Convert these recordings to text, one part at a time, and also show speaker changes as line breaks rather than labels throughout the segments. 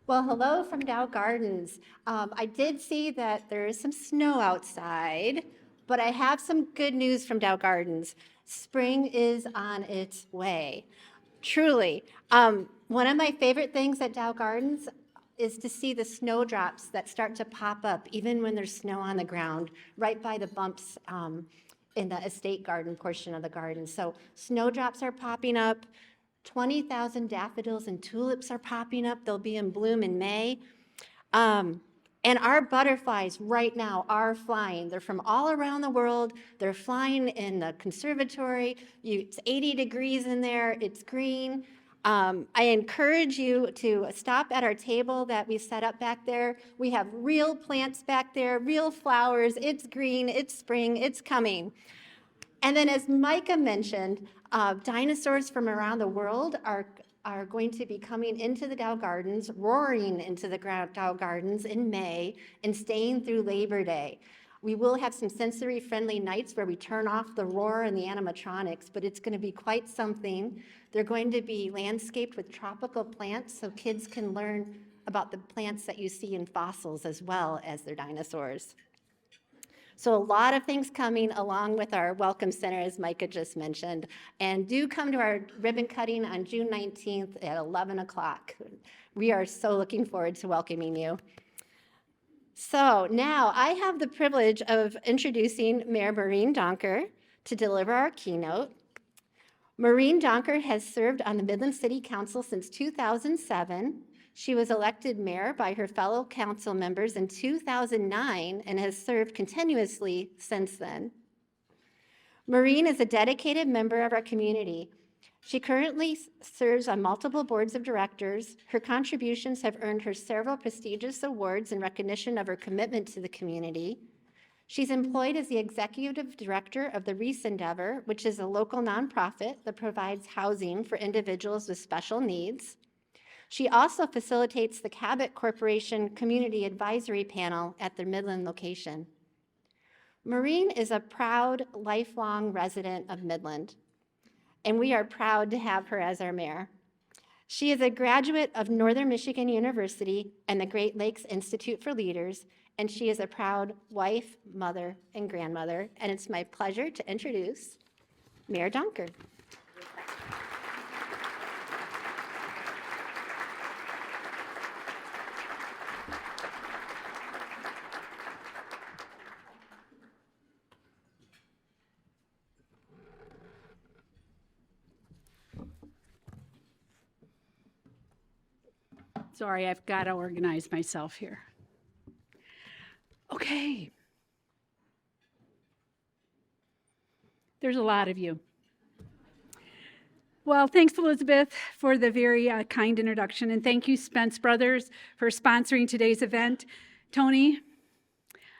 Well, hello from Dow Gardens. I did see that there is some snow outside, but I have some good news from Dow Gardens. Spring is on its way. Truly. One of my favorite things at Dow Gardens is to see the snowdrops that start to pop up even when there's snow on the ground, right by the bumps in the estate garden portion of the garden. So snowdrops are popping up. 20,000 daffodils and tulips are popping up. They'll be in bloom in May. And our butterflies right now are flying. They're from all around the world. They're flying in the conservatory. It's 80 degrees in there. It's green. I encourage you to stop at our table that we set up back there. We have real plants back there, real flowers. It's green. It's spring. It's coming. And then as Micah mentioned, dinosaurs from around the world are going to be coming into the Dow Gardens, roaring into the Dow Gardens in May and staying through Labor Day. We will have some sensory-friendly nights where we turn off the roar and the animatronics, but it's going to be quite something. They're going to be landscaped with tropical plants so kids can learn about the plants that you see in fossils as well as their dinosaurs. So a lot of things coming along with our Welcome Center, as Micah just mentioned. And do come to our ribbon cutting on June 19th at 11 o'clock. We are so looking forward to welcoming you. So now I have the privilege of introducing Mayor Maureen Donker to deliver our keynote. Maureen Donker has served on the Midland City Council since 2007. She was elected mayor by her fellow council members in 2009 and has served continuously since then. Maureen is a dedicated member of our community. She currently serves on multiple boards of directors. Her contributions have earned her several prestigious awards in recognition of her commitment to the community. She's employed as the executive director of the Reese Endeavor, which is a local nonprofit that provides housing for individuals with special needs. She also facilitates the Cabot Corporation Community Advisory Panel at their Midland location. Maureen is a proud, lifelong resident of Midland, and we are proud to have her as our mayor. She is a graduate of Northern Michigan University and the Great Lakes Institute for Leaders, and she is a proud wife, mother, and grandmother, and it's my pleasure to introduce Mayor Donker.
Sorry, I've got to organize myself here. Okay. There's a lot of you. Well, thanks, Elizabeth, for the very kind introduction, and thank you, Spence Brothers, for sponsoring today's event. Tony,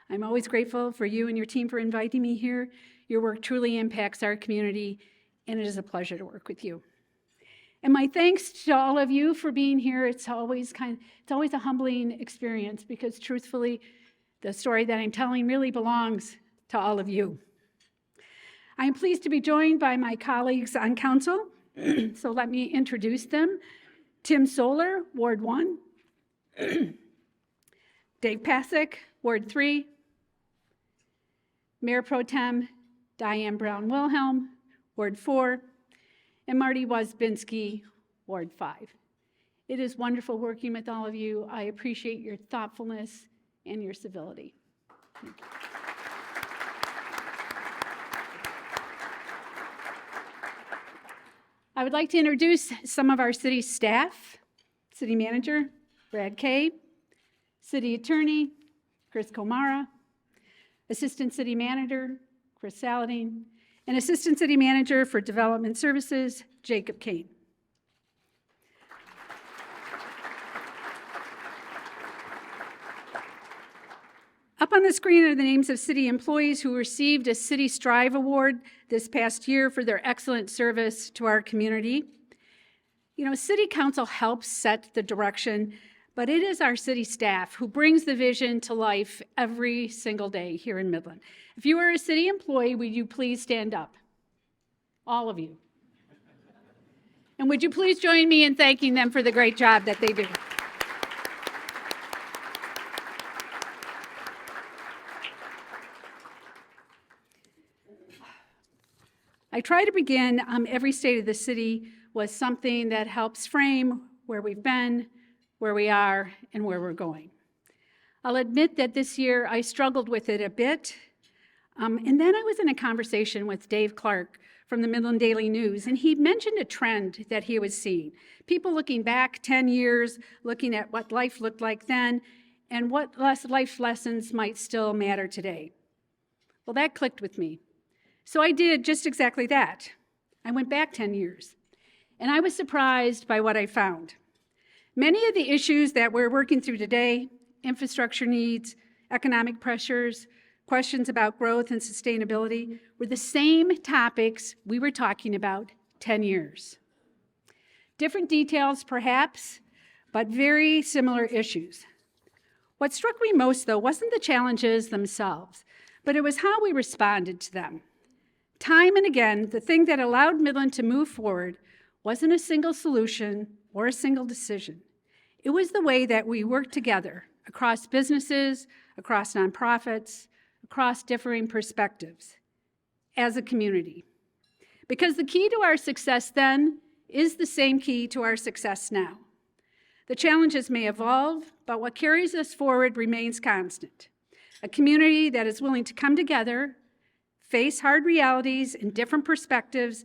I'm always grateful for you and your team for inviting me here. Your work truly impacts our community, and it is a pleasure to work with you. And my thanks to all of you for being here. It's always a humbling experience because truthfully, the story that I'm telling really belongs to all of you. I am pleased to be joined by my colleagues on council. So let me introduce them. Tim Solar, Ward 1. Dave Pasek, Ward 3. Mayor Pro Tem Diane Brown-Wilhelm, Ward 4. And Marty Wozbinski, Ward 5. It is wonderful working with all of you. I appreciate your thoughtfulness and your civility. Thank you. I would like to introduce some of our city staff. City Manager, Brad Kay. City Attorney, Chris Komara. Assistant City Manager, Chris Saladin. And Assistant City Manager for Development Services, Jacob Kane. Up on the screen are the names of city employees who received a City Strive Award this past year for their excellent service to our community. You know, City Council helps set the direction, but it is our city staff who brings the vision to life every single day here in Midland. If you are a city employee, would you please stand up? All of you. And would you please join me in thanking them for the great job that they do? I try to begin every state of the city with something that helps frame where we've been, where we are, and where we're going. I'll admit that this year I struggled with it a bit, and then I was in a conversation with Dave Clark from the Midland Daily News, and he mentioned a trend that he was seeing. People looking back 10 years, looking at what life looked like then, and what life lessons might still matter today. Well, that clicked with me. So I did just exactly that. I went back 10 years, and I was surprised by what I found. Many of the issues that we're working through today, infrastructure needs, economic pressures, questions about growth and sustainability, were the same topics we were talking about 10 years. Different details, perhaps, but very similar issues. What struck me most, though, wasn't the challenges themselves, but it was how we responded to them. Time and again, the thing that allowed Midland to move forward wasn't a single solution or a single decision. It was the way that we worked together across businesses, across nonprofits, across differing perspectives as a community. Because the key to our success then is the same key to our success now. The challenges may evolve, but what carries us forward remains constant. A community that is willing to come together, face hard realities and different perspectives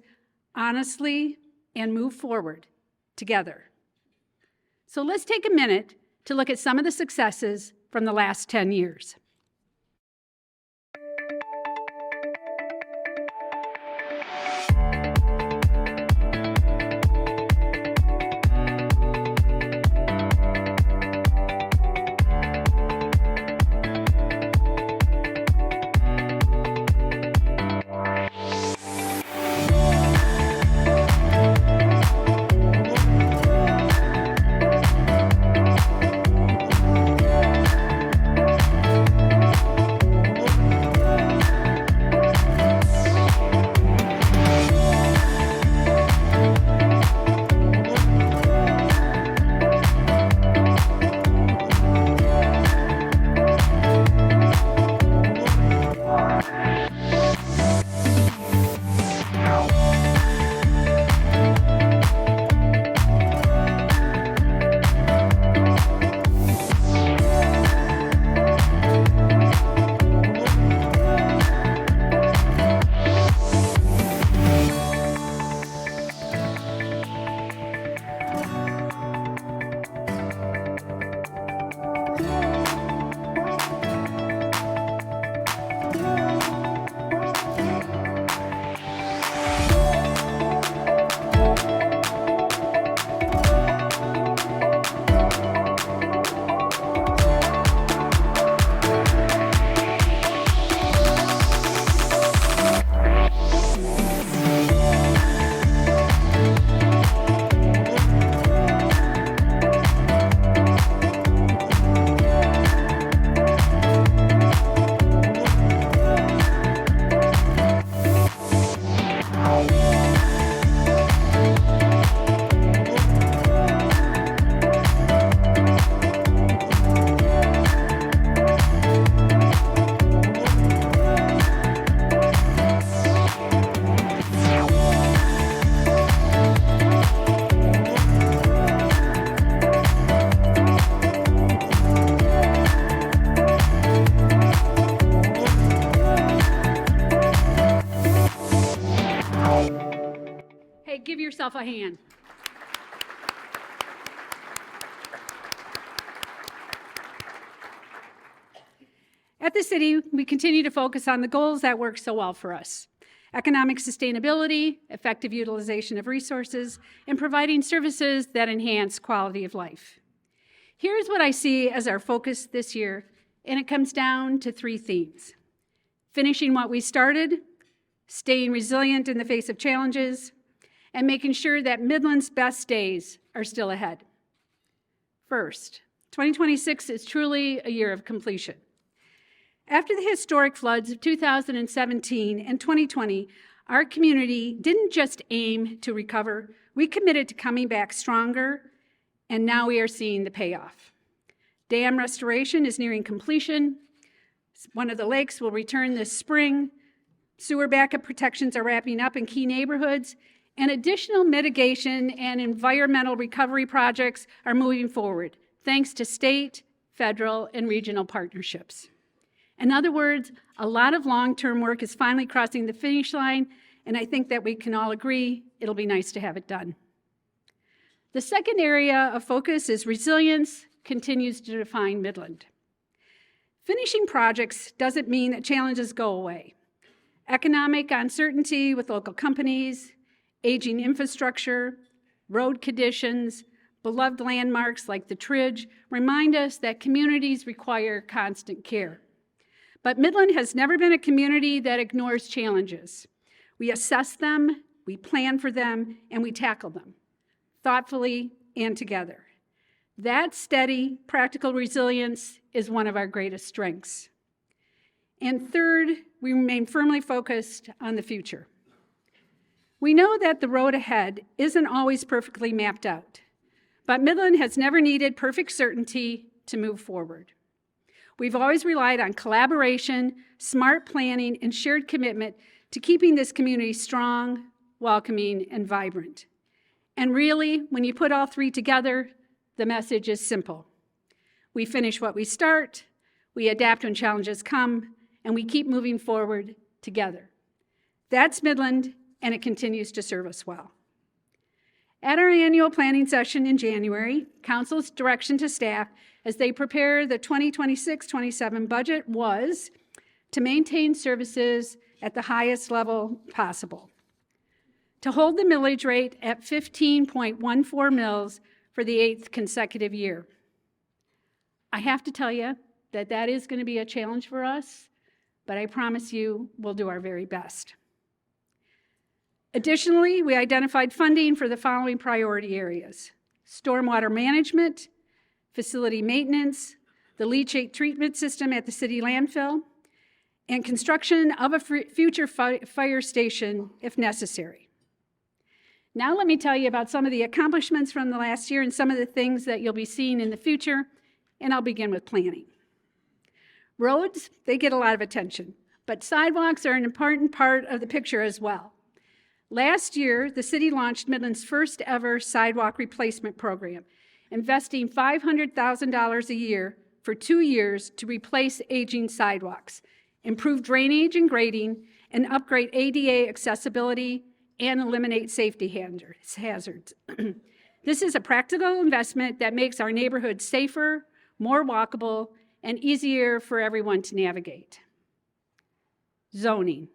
honestly, and move forward together. So let's take a minute to look at some of the successes from the last 10 years. Give yourself a hand. At the city, we continue to focus on the goals that work so well for us: economic sustainability, effective utilization of resources, and providing services that enhance quality of life. Here's what I see as our focus this year, and it comes down to 3 themes: finishing what we started, staying resilient in the face of challenges, and making sure that Midland's best days are still ahead. First, 2026 is truly a year of completion. After the historic floods of 2017 and 2020, our community didn't just aim to recover, we committed to coming back stronger, and now we are seeing the payoff. Dam restoration is nearing completion. One of the lakes will return this spring. Sewer backup protections are wrapping up in key neighborhoods, and additional mitigation and environmental recovery projects are moving forward, thanks to state, federal, and regional partnerships. In other words, a lot of long-term work is finally crossing the finish line, and I think that we can all agree it'll be nice to have it done. The second area of focus is resilience continues to define Midland. Finishing projects doesn't mean that challenges go away. Economic uncertainty with local companies, aging infrastructure, road conditions, beloved landmarks like the Tridge remind us that communities require constant care. But Midland has never been a community that ignores challenges. We assess them, we plan for them, and we tackle them, thoughtfully and together. That steady, practical resilience is one of our greatest strengths. And third, we remain firmly focused on the future. We know that the road ahead isn't always perfectly mapped out, but Midland has never needed perfect certainty to move forward. We've always relied on collaboration, smart planning, and shared commitment to keeping this community strong, welcoming, and vibrant. And really, when you put all three together, the message is simple. We finish what we start, we adapt when challenges come, and we keep moving forward together. That's Midland, and it continues to serve us well. At our annual planning session in January, Council's direction to staff as they prepare the 2026-27 budget was to maintain services at the highest level possible, to hold the millage rate at 15.14 mils for the 8th consecutive year. I have to tell you that that is going to be a challenge for us, but I promise you we'll do our very best. Additionally, we identified funding for the following priority areas: stormwater management, facility maintenance, the leachate treatment system at the city landfill, and construction of a future fire station if necessary. Now let me tell you about some of the accomplishments from the last year and some of the things that you'll be seeing in the future, and I'll begin with planning. Roads, they get a lot of attention, but sidewalks are an important part of the picture as well. Last year, the city launched Midland's first ever sidewalk replacement program, investing $500,000 a year for 2 years to replace aging sidewalks, improve drainage and grading, and upgrade ADA accessibility and eliminate safety hazards. This is a practical investment that makes our neighborhoods safer, more walkable, and easier for everyone to navigate. Zoning.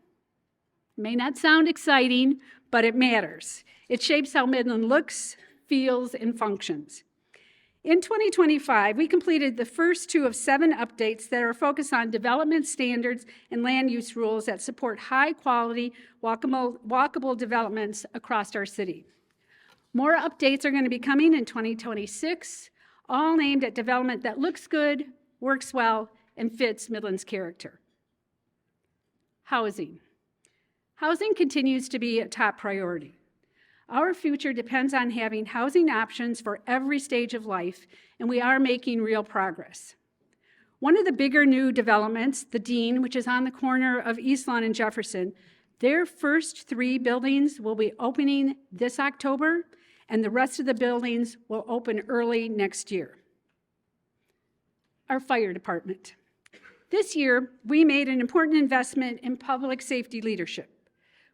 May not sound exciting, but it matters. It shapes how Midland looks, feels, and functions. In 2025, we completed the first 2 of 7 updates that are focused on development standards and land use rules that support high-quality, walkable developments across our city. More updates are going to be coming in 2026, all aimed at development that looks good, works well, and fits Midland's character. Housing. Housing continues to be a top priority. Our future depends on having housing options for every stage of life, and we are making real progress. One of the bigger new developments, the Dean, which is on the corner of East Lawn and Jefferson, their first 3 buildings will be opening this October, and the rest of the buildings will open early next year. Our fire department. This year, we made an important investment in public safety leadership.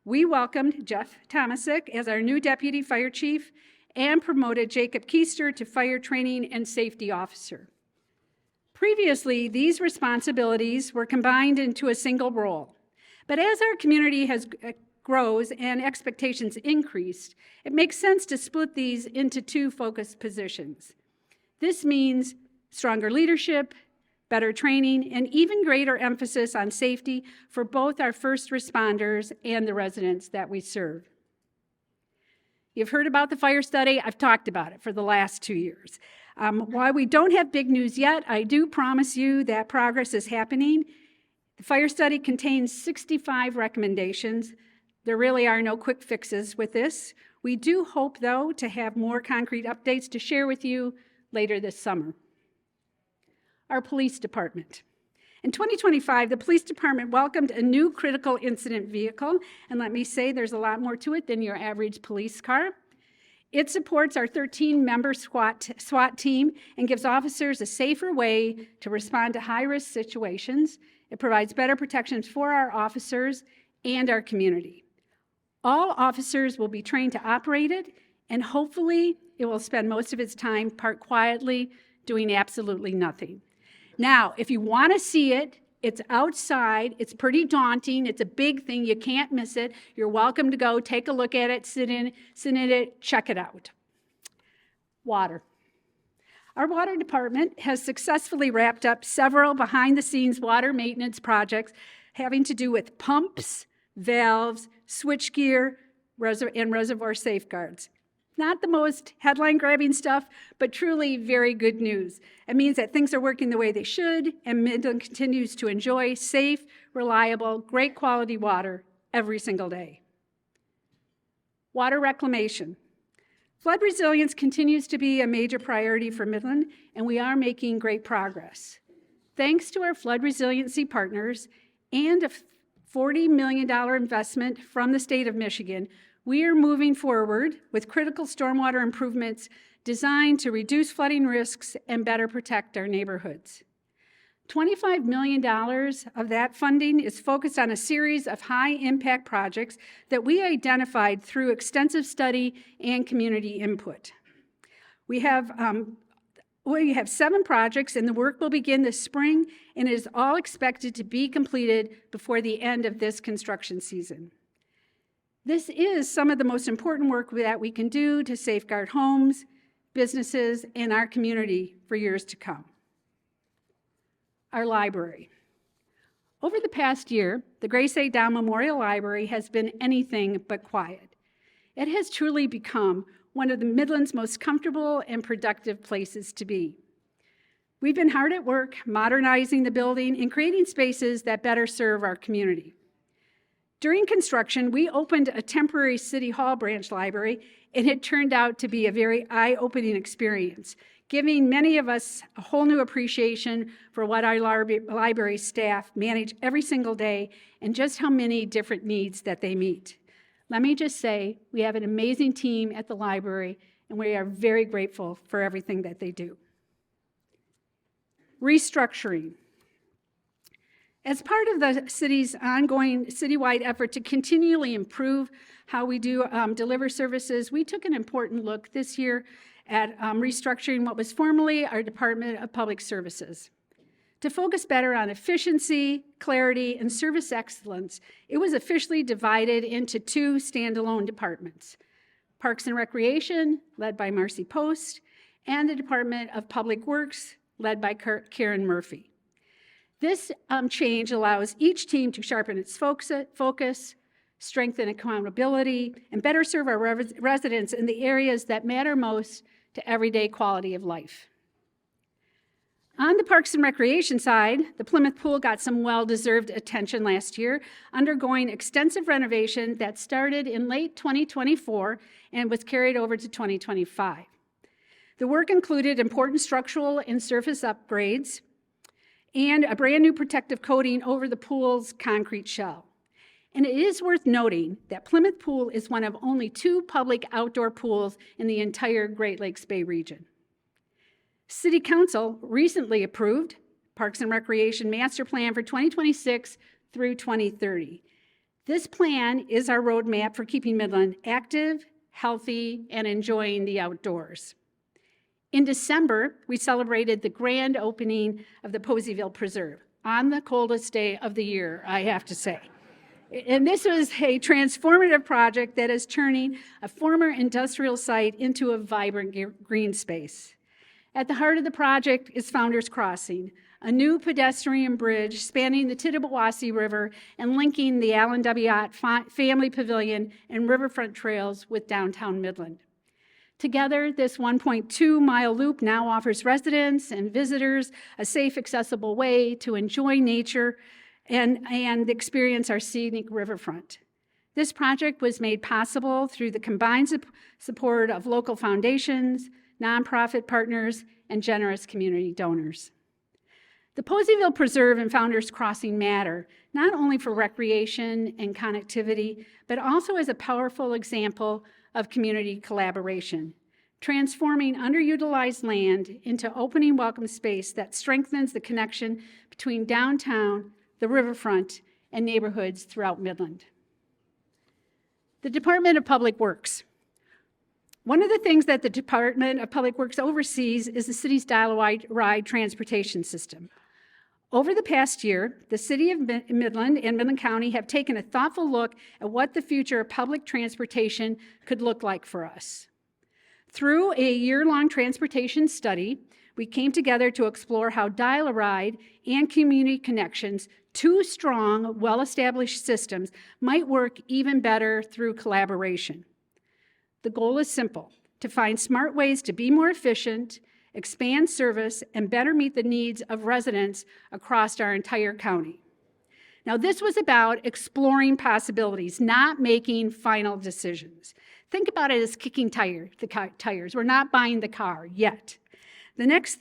We welcomed Jeff Tomasic as our new deputy fire chief and promoted Jacob Keister to fire training and safety officer. Previously, these responsibilities were combined into a single role. But as our community grows and expectations increased, it makes sense to split these into 2 focused positions. This means stronger leadership, better training, and even greater emphasis on safety for both our first responders and the residents that we serve. You've heard about the fire study. I've talked about it for the last 2 years. While we don't have big news yet, I do promise you that progress is happening. The fire study contains 65 recommendations. There really are no quick fixes with this. We do hope, though, to have more concrete updates to share with you later this summer. Our police department. In 2025, the police department welcomed a new critical incident vehicle, and let me say there's a lot more to it than your average police car. It supports our 13-member SWAT team and gives officers a safer way to respond to high-risk situations. It provides better protections for our officers and our community. All officers will be trained to operate it, and hopefully it will spend most of its time parked quietly doing absolutely nothing. Now, if you want to see it, it's outside. It's pretty daunting. It's a big thing. You can't miss it. You're welcome to go take a look at it, sit in it, check it out. Water. Our water department has successfully wrapped up several behind-the-scenes water maintenance projects having to do with pumps, valves, switchgear, and reservoir safeguards. Not the most headline-grabbing stuff, but truly very good news. It means that things are working the way they should, and Midland continues to enjoy safe, reliable, great quality water every single day. Water reclamation. Flood resilience continues to be a major priority for Midland, and we are making great progress. Thanks to our flood resiliency partners and a $40 million investment from the state of Michigan, we are moving forward with critical stormwater improvements designed to reduce flooding risks and better protect our neighborhoods. $25 million of that funding is focused on a series of high-impact projects that we identified through extensive study and community input. We have 7 projects, and the work will begin this spring, and it is all expected to be completed before the end of this construction season. This is some of the most important work that we can do to safeguard homes, businesses, and our community for years to come. Our library. Over the past year, the Grace A. Dow Memorial Library has been anything but quiet. It has truly become one of the Midland's most comfortable and productive places to be. We've been hard at work modernizing the building and creating spaces that better serve our community. During construction, we opened a temporary City Hall branch library, and it turned out to be a very eye-opening experience, giving many of us a whole new appreciation for what our library staff manage every single day and just how many different needs that they meet. Let me just say, we have an amazing team at the library, and we are very grateful for everything that they do. Restructuring. As part of the city's ongoing citywide effort to continually improve how we do deliver services, we took an important look this year at restructuring what was formerly our Department of Public Services. To focus better on efficiency, clarity, and service excellence, it was officially divided into 2 standalone departments: Parks and Recreation, led by Marcy Post, and the Department of Public Works, led by Karen Murphy. This change allows each team to sharpen its focus, strengthen accountability, and better serve our residents in the areas that matter most to everyday quality of life. On the Parks and Recreation side, the Plymouth Pool got some well-deserved attention last year, undergoing extensive renovation that started in late 2024 and was carried over to 2025. The work included important structural and surface upgrades and a brand new protective coating over the pool's concrete shell. And it is worth noting that Plymouth Pool is one of only 2 public outdoor pools in the entire Great Lakes Bay region. City Council recently approved Parks and Recreation Master Plan for 2026 through 2030. This plan is our roadmap for keeping Midland active, healthy, and enjoying the outdoors. In December, we celebrated the grand opening of the Poseyville Preserve on the coldest day of the year, I have to say. And this was a transformative project that is turning a former industrial site into a vibrant green space. At the heart of the project is Founders Crossing, a new pedestrian bridge spanning the Tittabawassee River and linking the Allen W. Ott Family Pavilion and riverfront trails with downtown Midland. Together, this 1.2-mile loop now offers residents and visitors a safe, accessible way to enjoy nature and experience our scenic riverfront. This project was made possible through the combined support of local foundations, nonprofit partners, and generous community donors. The Poseyville Preserve and Founders Crossing matter, not only for recreation and connectivity, but also as a powerful example of community collaboration, transforming underutilized land into opening welcome space that strengthens the connection between downtown, the riverfront, and neighborhoods throughout Midland. The Department of Public Works. One of the things that the Department of Public Works oversees is the city's dial-a-ride transportation system. Over the past year, the City of Midland and Midland County have taken a thoughtful look at what the future of public transportation could look like for us. Through a year-long transportation study, we came together to explore how dial-a-ride and community connections, two strong, well-established systems, might work even better through collaboration. The goal is simple: to find smart ways to be more efficient, expand service, and better meet the needs of residents across our entire county. Now, this was about exploring possibilities, not making final decisions. Think about it as kicking the tires. We're not buying the car yet. The next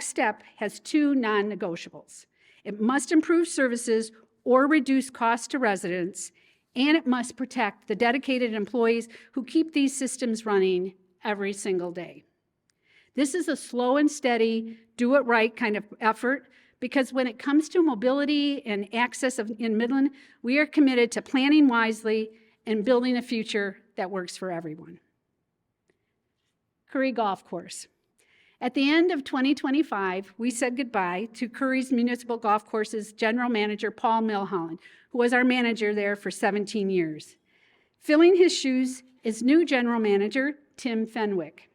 step has two non-negotiables. It must improve services or reduce costs to residents, and it must protect the dedicated employees who keep these systems running every single day. This is a slow and steady, do-it-right kind of effort, because when it comes to mobility and access in Midland, we are committed to planning wisely and building a future that works for everyone. Curry Golf Course. At the end of 2025, we said goodbye to Curry's Municipal Golf Course's General Manager, Paul Milholland, who was our manager there for 17 years. Filling his shoes is new General Manager, Tim Fenwick.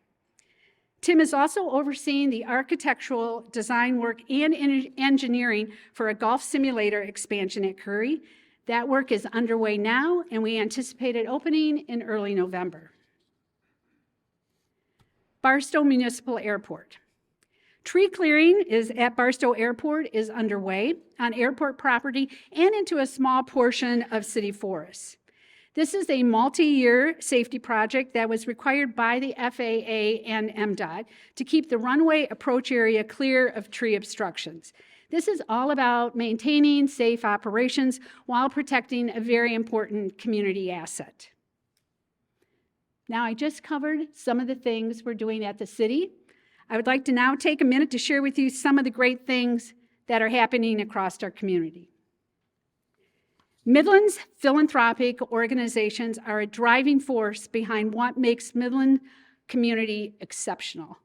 Tim is also overseeing the architectural design work and engineering for a golf simulator expansion at Curry. That work is underway now, and we anticipate it opening in early November. Barstow Municipal Airport. Tree clearing at Barstow Airport is underway on airport property and into a small portion of city forests. This is a multi-year safety project that was required by the FAA and MDOT to keep the runway approach area clear of tree obstructions. This is all about maintaining safe operations while protecting a very important community asset. Now, I just covered some of the things we're doing at the city. I would like to now take a minute to share with you some of the great things that are happening across our community. Midland's philanthropic organizations are a driving force behind what makes Midland community exceptional.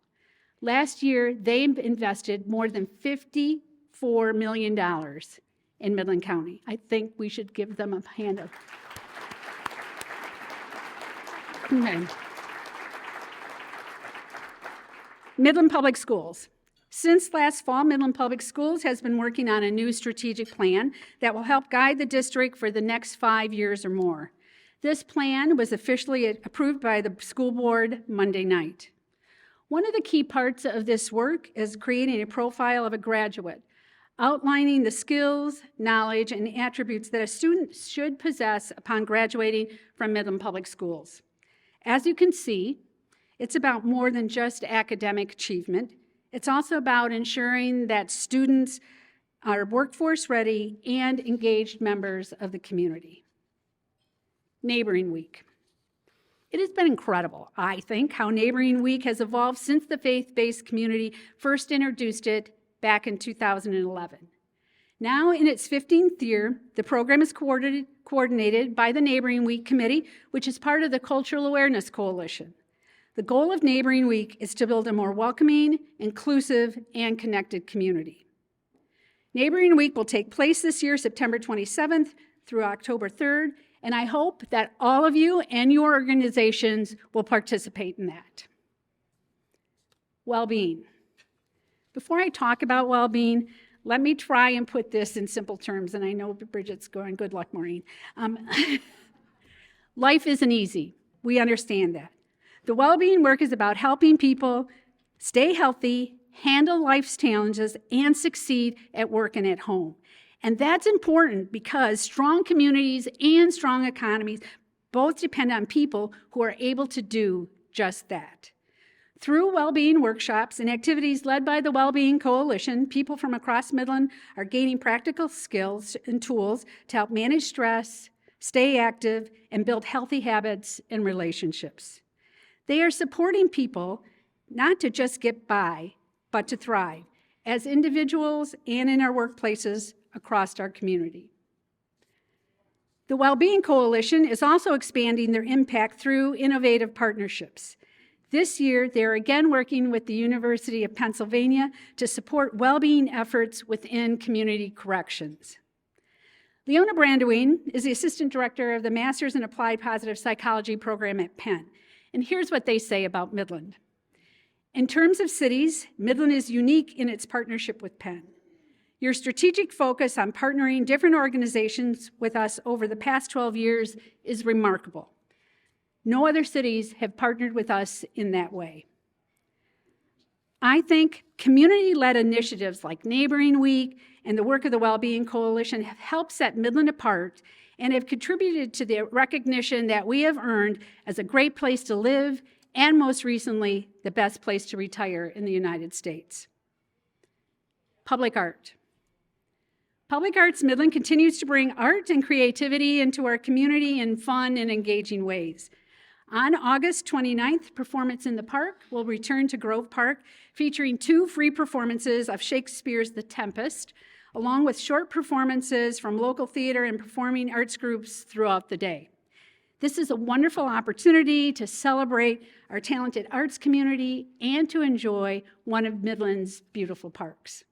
Last year, they invested more than $54 million in Midland County. I think we should give them a hand up. Okay. Midland Public Schools. Since last fall, Midland Public Schools has been working on a new strategic plan that will help guide the district for the next 5 years or more. This plan was officially approved by the school board Monday night. One of the key parts of this work is creating a profile of a graduate, outlining the skills, knowledge, and attributes that a student should possess upon graduating from Midland Public Schools. As you can see, it's about more than just academic achievement. It's also about ensuring that students are workforce ready and engaged members of the community. Neighboring Week. It has been incredible, I think, how Neighboring Week has evolved since the faith-based community first introduced it back in 2011. Now in its 15th year, the program is coordinated by the Neighboring Week Committee, which is part of the Cultural Awareness Coalition. The goal of Neighboring Week is to build a more welcoming, inclusive, and connected community. Neighboring Week will take place this year, September 27th through October 3rd, and I hope that all of you and your organizations will participate in that. Well-being. Before I talk about well-being, let me try and put this in simple terms, and I know Bridget's going, good luck, Maureen. Life isn't easy. We understand that. The well-being work is about helping people stay healthy, handle life's challenges, and succeed at work and at home. And that's important because strong communities and strong economies both depend on people who are able to do just that. Through well-being workshops and activities led by the Wellbeing Coalition, people from across Midland are gaining practical skills and tools to help manage stress, stay active, and build healthy habits and relationships. They are supporting people not to just get by, but to thrive as individuals and in our workplaces across our community. The Wellbeing Coalition is also expanding their impact through innovative partnerships. This year, they're again working with the University of Pennsylvania to support well-being efforts within community corrections. Leona Brandewine is the Assistant Director of the Master's in Applied Positive Psychology program at Penn. And here's what they say about Midland. In terms of cities, Midland is unique in its partnership with Penn. Your strategic focus on partnering different organizations with us over the past 12 years is remarkable. No other cities have partnered with us in that way. I think community-led initiatives like Neighboring Week and the work of the Wellbeing Coalition have helped set Midland apart and have contributed to the recognition that we have earned as a great place to live and, most recently, the best place to retire in the United States. Public art. Public Arts Midland continues to bring art and creativity into our community in fun and engaging ways. On August 29th, Performance in the Park will return to Grove Park, featuring 2 free performances of Shakespeare's The Tempest, along with short performances from local theater and performing arts groups throughout the day. This is a wonderful opportunity to celebrate our talented arts community and to enjoy one of Midland's beautiful parks.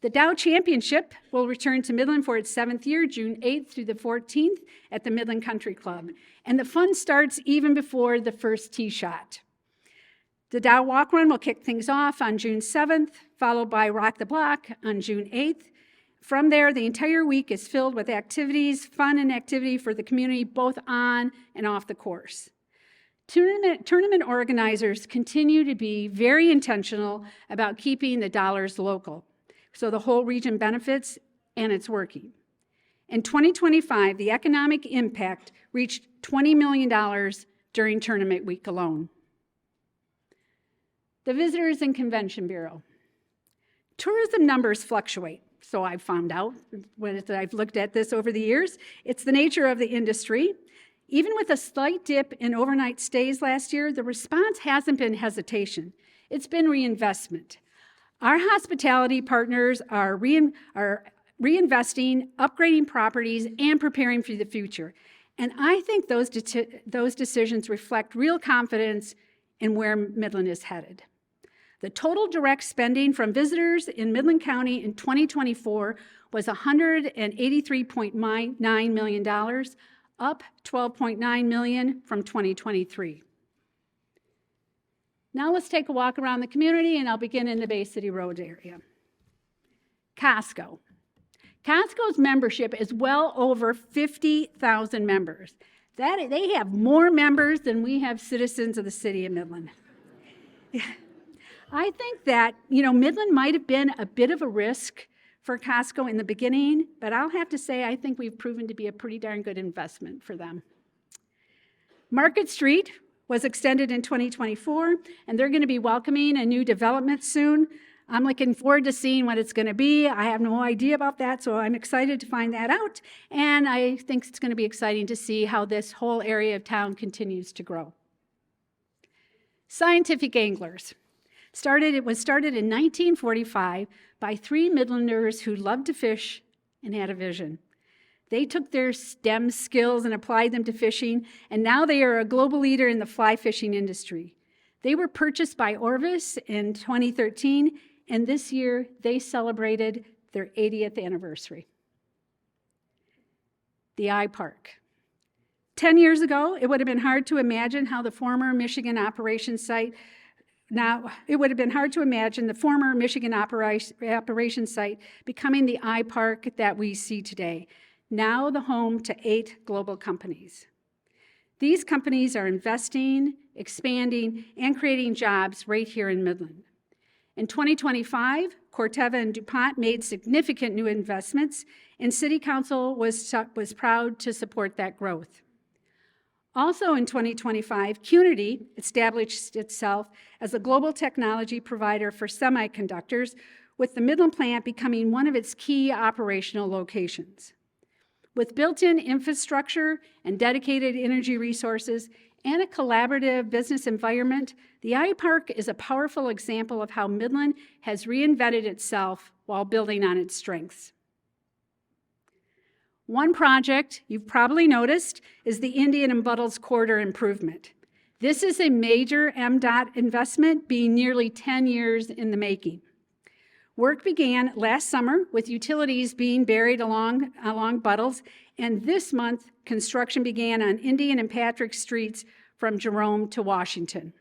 The Dow Championship will return to Midland for its 7th year, June 8th through the 14th at the Midland Country Club. And the fun starts even before the first tee shot. The Dow Walk Run will kick things off on June 7th, followed by Rock the Block on June 8th. From there, the entire week is filled with activities, fun and activity for the community, both on and off the course. Tournament organizers continue to be very intentional about keeping the dollars local, so the whole region benefits, and it's working. In 2025, the economic impact reached $20 million during tournament week alone. The Visitors and Convention Bureau. Tourism numbers fluctuate, so I've found out when I've looked at this over the years. It's the nature of the industry. Even with a slight dip in overnight stays last year, the response hasn't been hesitation. It's been reinvestment. Our hospitality partners are reinvesting, upgrading properties, and preparing for the future. And I think those decisions reflect real confidence in where Midland is headed. The total direct spending from visitors in Midland County in 2024 was $183.9 million, up $12.9 million from 2023. Now let's take a walk around the community, and I'll begin in the Bay City Road area. Costco. Costco's membership is well over 50,000 members. They have more members than we have citizens of the city of Midland. I think that, Midland might have been a bit of a risk for Costco in the beginning, but I'll have to say I think we've proven to be a pretty darn good investment for them. Market Street was extended in 2024, and they're going to be welcoming a new development soon. I'm looking forward to seeing what it's going to be. I have no idea about that, so I'm excited to find that out, and I think it's going to be exciting to see how this whole area of town continues to grow. Scientific Anglers. It was started in 1945 by 3 Midlanders who loved to fish and had a vision. They took their STEM skills and applied them to fishing, and now they are a global leader in the fly fishing industry. They were purchased by Orvis in 2013, and this year they celebrated their 80th anniversary. The I-Park. 10 years ago, it would have been hard to imagine how the former Michigan operations site becoming the I-Park that we see today, now the home to 8 global companies. These companies are investing, expanding, and creating jobs right here in Midland. In 2025, Corteva and DuPont made significant new investments, and City Council was proud to support that growth. Also in 2025, Qnity established itself as a global technology provider for semiconductors, with the Midland plant becoming one of its key operational locations. With built-in infrastructure and dedicated energy resources and a collaborative business environment, the iPark is a powerful example of how Midland has reinvented itself while building on its strengths. One project you've probably noticed is the Indian and Buttles Corridor improvement. This is a major MDOT investment, being nearly 10 years in the making. Work began last summer with utilities being buried along Buttles, and this month, construction began on Indian and Patrick Streets from Jerome to Washington.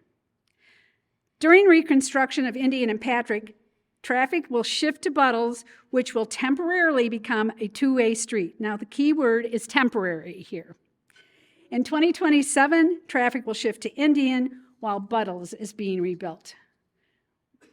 During reconstruction of Indian and Patrick, traffic will shift to Buttles, which will temporarily become a two-way street. Now, the key word is temporary here. In 2027, traffic will shift to Indian while Buttles is being rebuilt.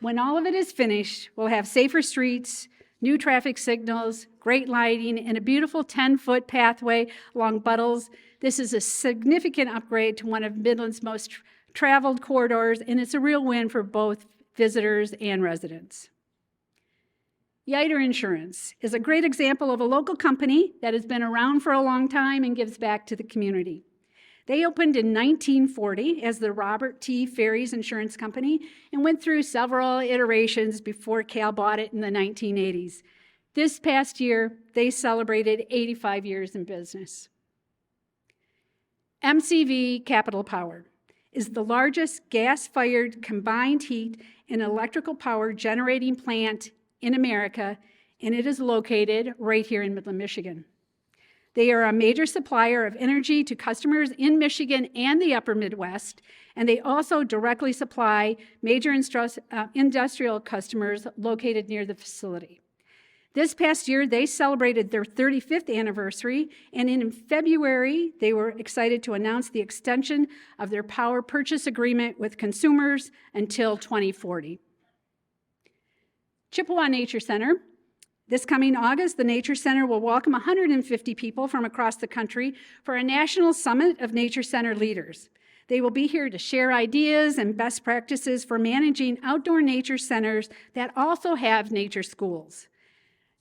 When all of it is finished, we'll have safer streets, new traffic signals, great lighting, and a beautiful 10-foot pathway along Buttles. This is a significant upgrade to one of Midland's most traveled corridors, and it's a real win for both visitors and residents. Yiter Insurance is a great example of a local company that has been around for a long time and gives back to the community. They opened in 1940 as the Robert T. Ferries Insurance Company and went through several iterations before Cal bought it in the 1980s. This past year, they celebrated 85 years in business. MCV Capital Power is the largest gas-fired combined heat and electrical power generating plant in America, and it is located right here in Midland, Michigan. They are a major supplier of energy to customers in Michigan and the upper Midwest, and they also directly supply major industrial customers located near the facility. This past year, they celebrated their 35th anniversary, and in February, they were excited to announce the extension of their power purchase agreement with consumers until 2040. Chippewa Nature Center. This coming August, the Nature Center will welcome 150 people from across the country for a national summit of Nature Center leaders. They will be here to share ideas and best practices for managing outdoor nature centers that also have nature schools.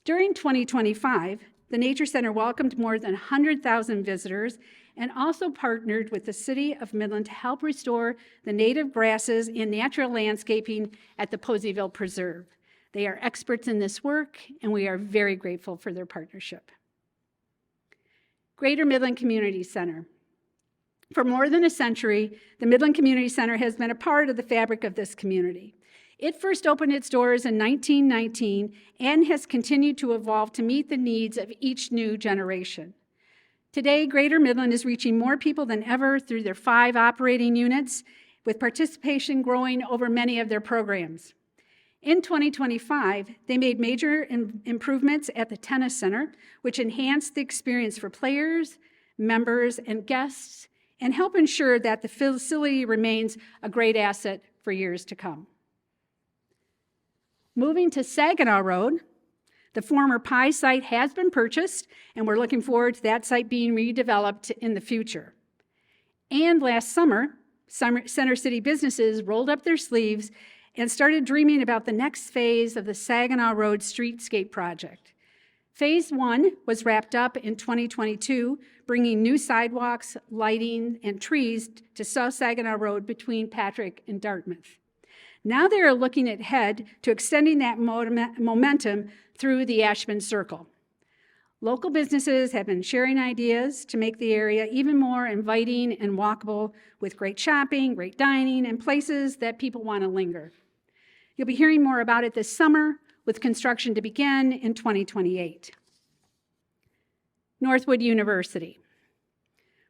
During 2025, the Nature Center welcomed more than 100,000 visitors and also partnered with the City of Midland to help restore the native grasses and natural landscaping at the Poseyville Preserve. They are experts in this work, and we are very grateful for their partnership. Greater Midland Community Center. For more than a century, the Midland Community Center has been a part of the fabric of this community. It first opened its doors in 1919 and has continued to evolve to meet the needs of each new generation. Today, Greater Midland is reaching more people than ever through their 5 operating units, with participation growing over many of their programs. In 2025, they made major improvements at the Tennis Center, which enhanced the experience for players, members, and guests, and help ensure that the facility remains a great asset for years to come. Moving to Saginaw Road, the former Pie site has been purchased, and we're looking forward to that site being redeveloped in the future. And last summer, Center City businesses rolled up their sleeves and started dreaming about the next phase of the Saginaw Road Streetscape project. Phase 1 was wrapped up in 2022, bringing new sidewalks, lighting, and trees to South Saginaw Road between Patrick and Dartmouth. Now they are looking ahead to extending that momentum through the Ashman Circle. Local businesses have been sharing ideas to make the area even more inviting and walkable, with great shopping, great dining, and places that people want to linger. You'll be hearing more about it this summer, with construction to begin in 2028. Northwood University.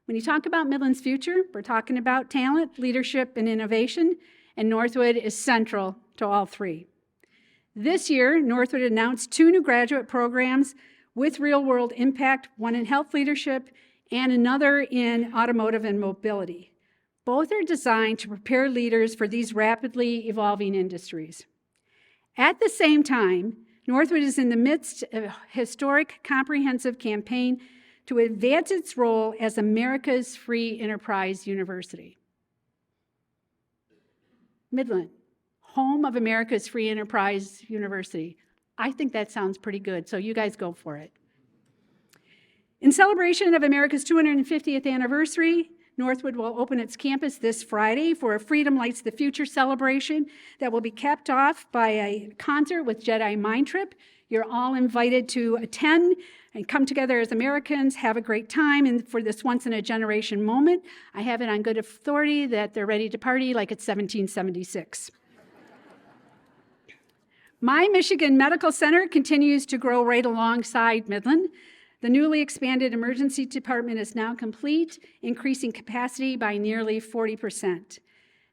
When you talk about Midland's future, we're talking about talent, leadership, and innovation, and Northwood is central to all 3. This year, Northwood announced 2 new graduate programs with real-world impact, one in health leadership and another in automotive and mobility. Both are designed to prepare leaders for these rapidly evolving industries. At the same time, Northwood is in the midst of a historic, comprehensive campaign to advance its role as America's free enterprise university. Midland, home of America's free enterprise university. I think that sounds pretty good, so you guys go for it. In celebration of America's 250th anniversary, Northwood will open its campus this Friday for a Freedom Lights the Future celebration that will be capped off by a concert with Jedi Mind Trip. You're all invited to attend and come together as Americans, have a great time, and for this once-in-a-generation moment, I have it on good authority that they're ready to party like it's 1776. My Michigan Medical Center continues to grow right alongside Midland. The newly expanded emergency department is now complete, increasing capacity by nearly 40%.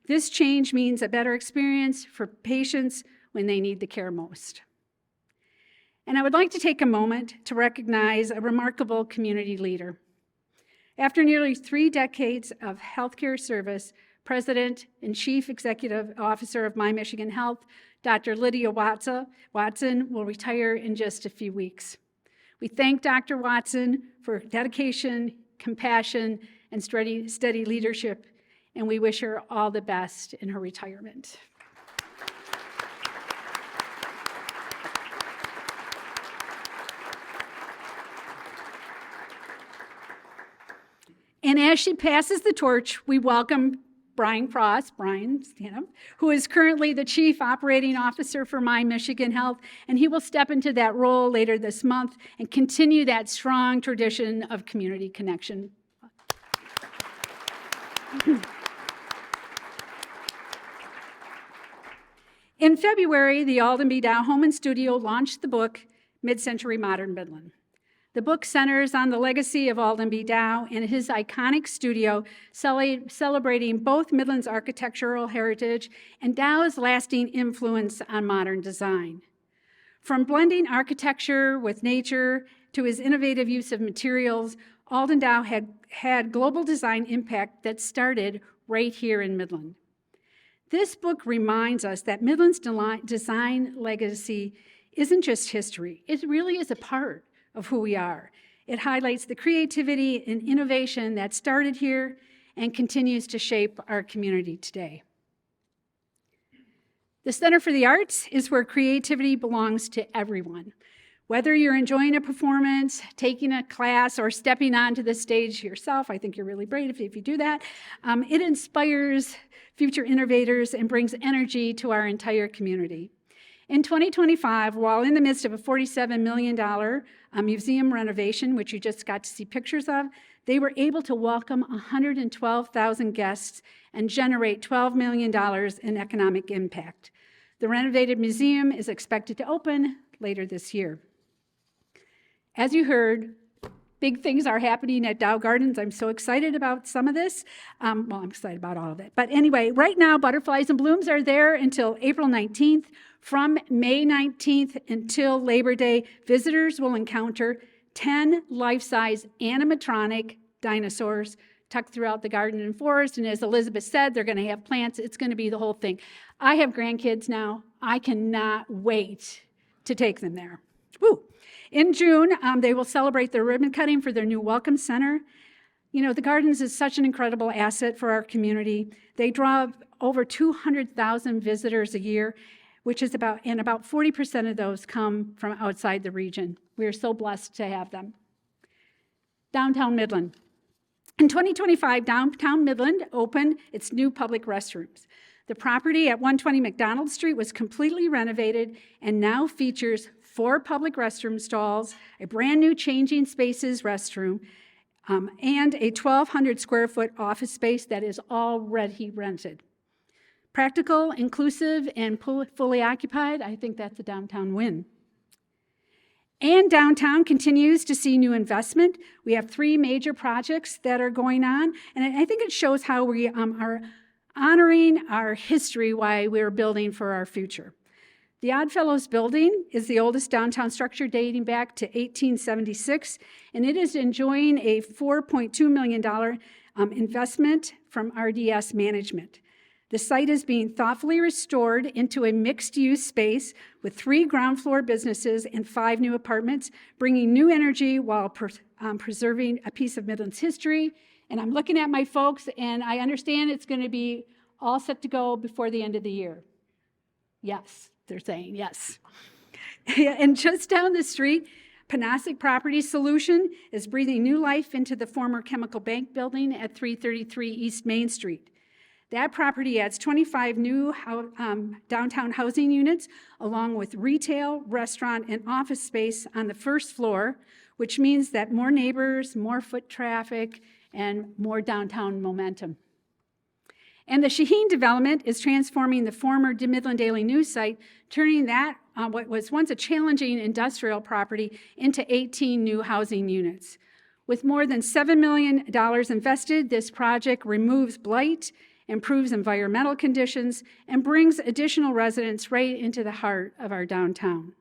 This change means a better experience for patients when they need the care most. And I would like to take a moment to recognize a remarkable community leader. After nearly 3 decades of healthcare service, President and Chief Executive Officer of My Michigan Health, Dr. Lydia Watson will retire in just a few weeks. We thank Dr. Watson for dedication, compassion, and steady leadership, and we wish her all the best in her retirement. And as she passes the torch, we welcome Brian Cross, who is currently the Chief Operating Officer for My Michigan Health, and he will step into that role later this month and continue that strong tradition of community connection. In February, the Alden B. Dow Home and Studio launched the book, Mid-Century Modern Midland. The book centers on the legacy of Alden B. Dow and his iconic studio, celebrating both Midland's architectural heritage and Dow's lasting influence on modern design. From blending architecture with nature to his innovative use of materials, Alden Dow had global design impact that started right here in Midland. This book reminds us that Midland's design legacy isn't just history. It really is a part of who we are. It highlights the creativity and innovation that started here and continues to shape our community today. The Center for the Arts is where creativity belongs to everyone. Whether you're enjoying a performance, taking a class, or stepping onto the stage yourself, I think you're really brave if you do that, it inspires future innovators and brings energy to our entire community. In 2025, while in the midst of a $47 million museum renovation, which you just got to see pictures of, they were able to welcome 112,000 guests and generate $12 million in economic impact. The renovated museum is expected to open later this year. As you heard, big things are happening at Dow Gardens. I'm so excited about some of this. I'm excited about all of it. But anyway, right now, Butterflies and Blooms are there until April 19th. From May 19th until Labor Day, visitors will encounter 10 life-size animatronic dinosaurs tucked throughout the garden and forest. And as Elizabeth said, they're going to have plants. It's going to be the whole thing. I have grandkids now. I cannot wait to take them there. Woo! In June, they will celebrate their ribbon cutting for their new Welcome Center. You know, the Gardens is such an incredible asset for our community. They draw over 200,000 visitors a year, which is about 40% of those come from outside the region. We are so blessed to have them. Downtown Midland. In 2025, Downtown Midland opened its new public restrooms. The property at 120 McDonald Street was completely renovated and now features 4 public restroom stalls, a brand new changing spaces restroom, and a 1,200 square foot office space that is already rented. Practical, inclusive, and fully occupied, I think that's a downtown win. And downtown continues to see new investment. We have 3 major projects that are going on, and I think it shows how we are honoring our history while we're building for our future. The Oddfellows building is the oldest downtown structure dating back to 1876, and it is enjoying a $4.2 million investment from RDS Management. The site is being thoughtfully restored into a mixed-use space with 3 ground floor businesses and 5 new apartments, bringing new energy while preserving a piece of Midland's history. And I'm looking at my folks, and I understand it's going to be all set to go before the end of the year. Yes, they're saying yes. And just down the street, Panasic Property Solution is breathing new life into the former Chemical Bank building at 333 East Main Street. That property adds 25 new downtown housing units, along with retail, restaurant, and office space on the first floor, which means that more neighbors, more foot traffic, and more downtown momentum. And the Shaheen development is transforming the former Midland Daily News site, turning that, what was once a challenging industrial property, into 18 new housing units. With more than $7 million invested, this project removes blight, improves environmental conditions, and brings additional residents right into the heart of our downtown.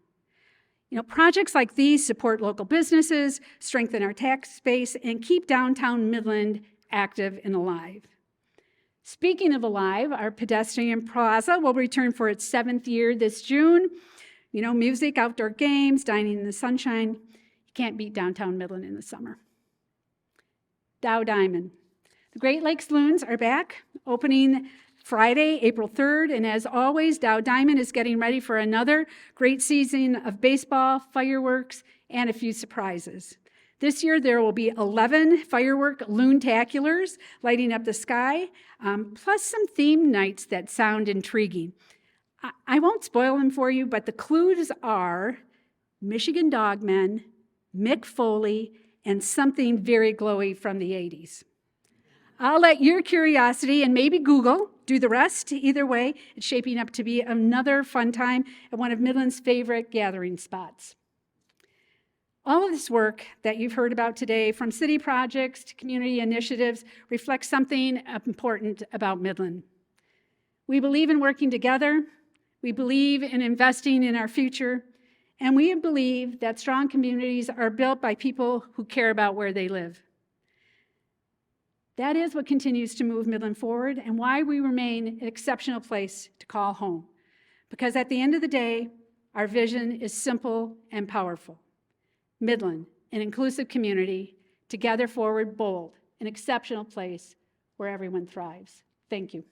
Projects like these support local businesses, strengthen our tax base, and keep downtown Midland active and alive. Speaking of alive, our pedestrian plaza will return for its 7th year this June. Music, outdoor games, dining in the sunshine. You can't beat downtown Midland in the summer. Dow Diamond. The Great Lakes Loons are back, opening Friday, April 3rd, and as always, Dow Diamond is getting ready for another great season of baseball, fireworks, and a few surprises. This year, there will be 11 firework loontaculars lighting up the sky, plus some themed nights that sound intriguing. I won't spoil them for you, but the clues are Michigan Dogmen, Mick Foley, and something very glowy from the 80s. I'll let your curiosity and maybe Google do the rest. Either way, it's shaping up to be another fun time at one of Midland's favorite gathering spots. All of this work that you've heard about today, from city projects to community initiatives, reflects something important about Midland. We believe in working together, we believe in investing in our future, and we believe that strong communities are built by people who care about where they live. That is what continues to move Midland forward and why we remain an exceptional place to call home. Because at the end of the day, our vision is simple and powerful. Midland, an inclusive community, together forward bold, an exceptional place where everyone thrives. Thank you.